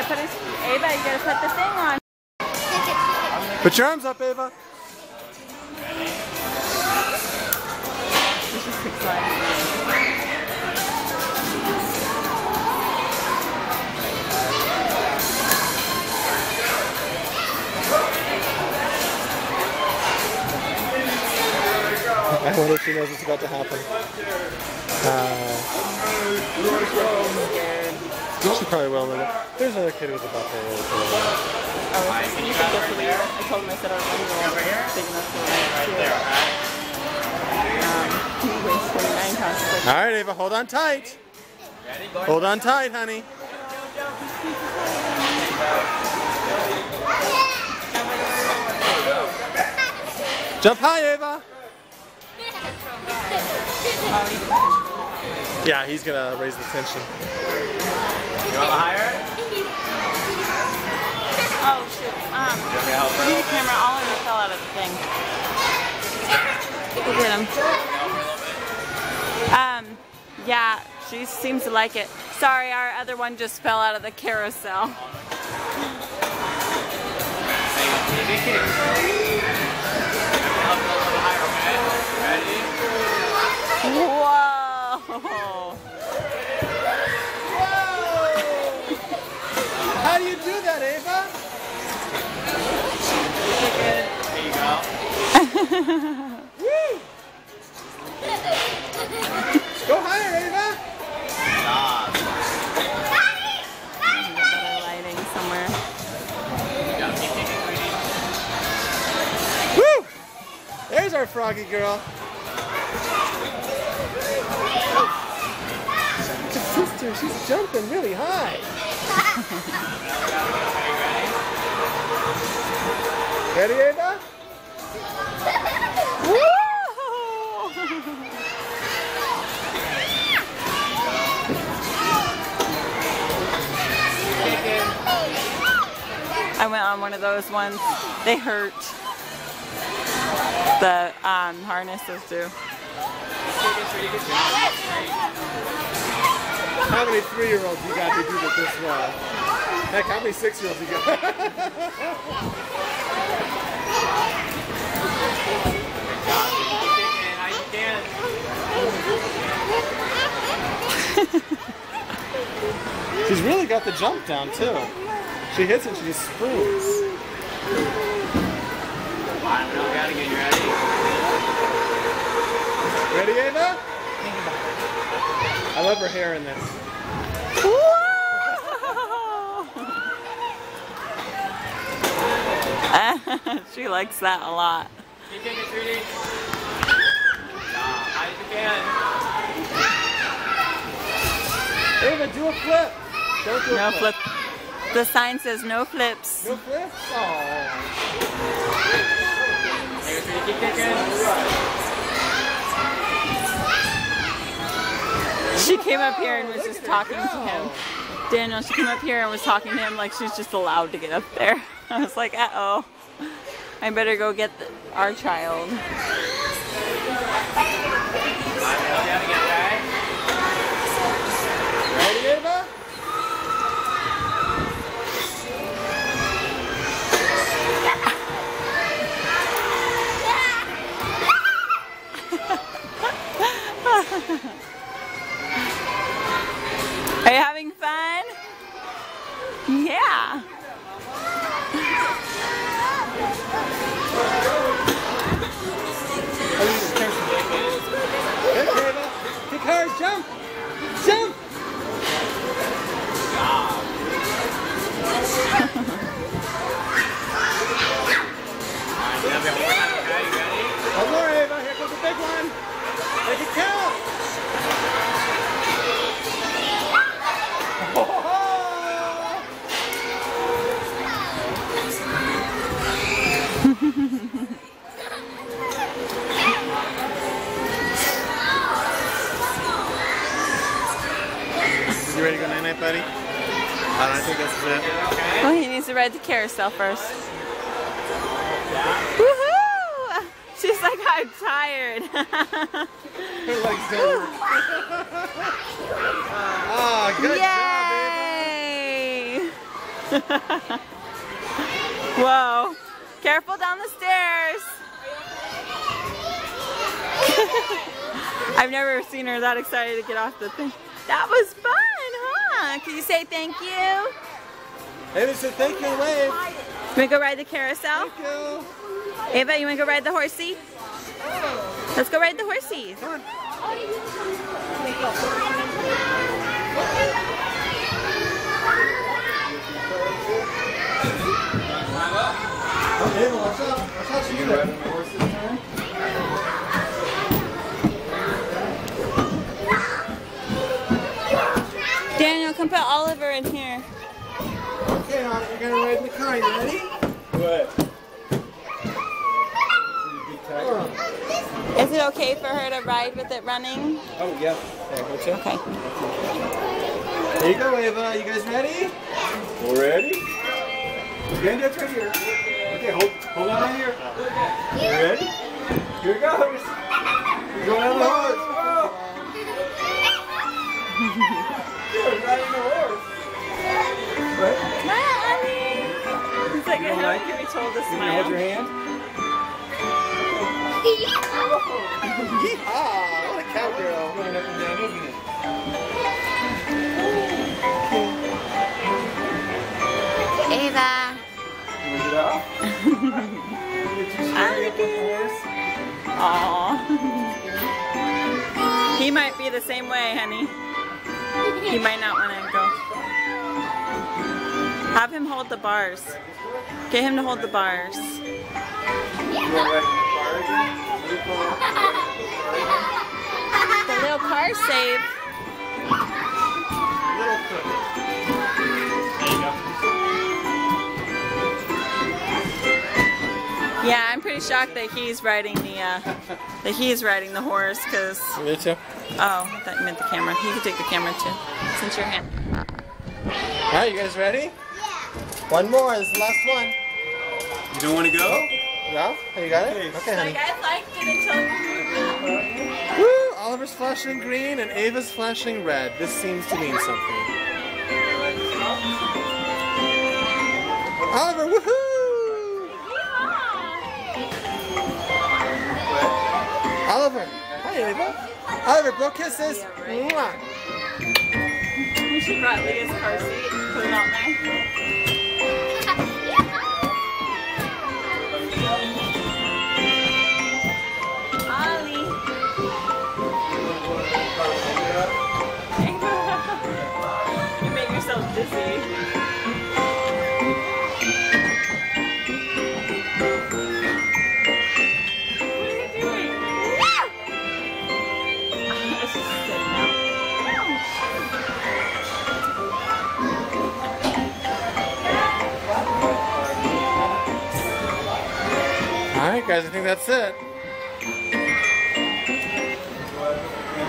gotta put Ava, you gotta put the thing on. Put your arms up, Ava. This is exciting. I wonder if she knows what's about to happen. She probably will. There's another kid who's about to roll. I told him I said I was running big enough for he weighs 29 pounds. All right, Ava, hold on tight. Hold on tight, honey. Jump high, Ava. Yeah, he's gonna raise the tension. You want higher? Oh shoot. We need a camera. All of them fell out of the thing. Look at him. Yeah, she seems to like it. Sorry, our other one just fell out of the carousel. Whoa! How do you do that, Ava? There you go. Woo! Go higher, Ava! Better lighting somewhere. Woo! There's our froggy girl. Sister, she's jumping really high. Ready, Ava? Woo! I went on one of those ones. They hurt. The harnesses do. How many 3-year-olds you got to do it this well? Heck, how many 6-year-olds you got? She's really got the jump down too. She hits it, she just springs. Ready, Ava? I love her hair in this. She likes that a lot. Keep kicking, sweetie. High as you can. Ava, do a flip. Don't do a flip. The sign says no flips. No flips? Oh. Keep kicking. She came up here and was just talking to him. Daniel, she came up here and was talking to him like she's just allowed to get up there. I was like, uh-oh. I better go get our child. Ready, Ava? Are you having fun? Yeah. Kick hard, jump! Jump! One more, Ava. Here comes the big one. Make it count. You ready to go night-night, buddy? I think that's it. Well, he needs to ride the carousel first. Woohoo! She's like, I'm tired. Her legs don't work. Oh, good job, Yay! Whoa. Careful down the stairs. I've never seen her that excited to get off the thing. That was fun, huh? Can you say thank you? Ava said thank you and wave. You want to go ride the carousel? Thank you. Ava, you want to go ride the horsey? Let's go ride the horsies. Come on. Oh, Ava, watch out. Watch out, she's riding the horse this time. Daniel, come put Oliver in here. Okay, Oliver, you're gonna ride in the car. You ready? What? Is it okay for her to ride with it running? Oh, yeah. There, Okay. there you go, Ava. You guys ready? We're ready? Granddad's right here. Okay, hold on right here. You ready? Here it goes. You're going on the horse. Oh. You're riding the horse. Right? Smile, Ollie. It's like You a don't how like can we told to You gonna smile? hold your hand? Yeehaw! What a cowgirl. Going up and down, isn't it? Ava. You want to get off? Get too scary up on the horse? Aww. He might be the same way, honey. He might not want to go. Have him hold the bars. Get him to hold the bars. You want to ride in the car again? The little car safe. Little foot. Yeah, I'm pretty shocked that he's riding the horse because. Me too. Oh, I thought you meant the camera. You can take the camera too, since your hand. Alright, you guys ready? Yeah. One more is the last one. You don't want to go? No? Oh, you got it? Okay, So honey. you guys liked it until. Woo! Oliver's flashing green and Ava's flashing red. This seems to mean something. Oliver, woohoo! Oliver. Hi, Ava. Oliver, blow kisses. Mwah. We should brought Leah's car seat and put it on there. Ollie. You make yourself dizzy. Alright, guys, I think that's it.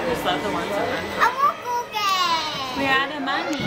Just left the ones on. We're out of money.